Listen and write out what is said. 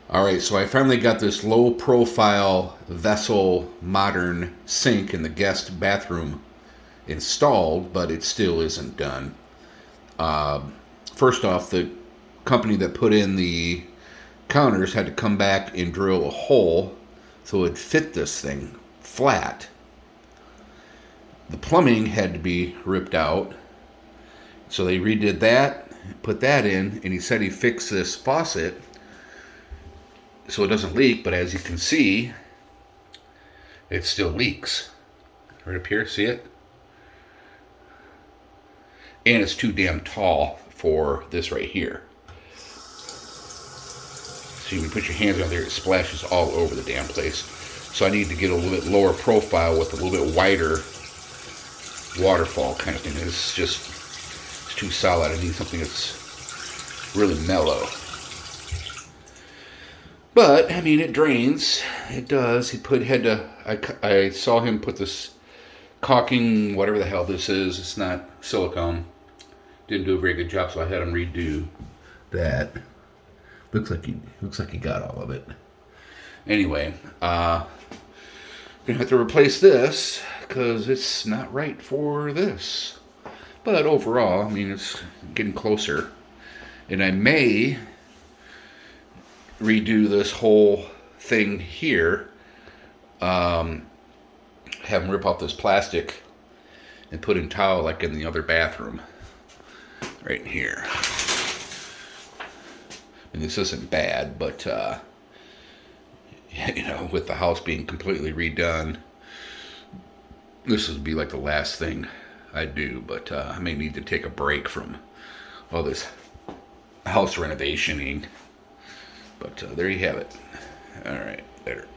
All right, so I finally got this low profile vessel modern sink in the guest bathroom installed, but it still isn't done. First off, the company that put in the counters had to come back and drill a hole so it'd fit this thing flat. The plumbing had to be ripped out, so they redid that, put that in, and he said he fixed this faucet so it doesn't leak, but as you can see, it still leaks. Right up here, see it? And it's too damn tall for this right here. So when you put your hands on there, it splashes all over the damn place. So I need to get a little bit lower profile with a little bit wider waterfall kind of thing. It's too solid. I need something that's really mellow. But I mean, it drains. It does. I saw him put this caulking, whatever the hell this is. It's not silicone. Didn't do a very good job, so I had him redo that. Looks like he got all of it. Anyway, gonna have to replace this because it's not right for this. But overall, I mean, it's getting closer, and I may redo this whole thing here. Have him rip off this plastic and put in tile like in the other bathroom, right here. And this isn't bad, but with the house being completely redone, this would be like the last thing I do. But I may need to take a break from all this house renovationing. But there you have it. All right, there.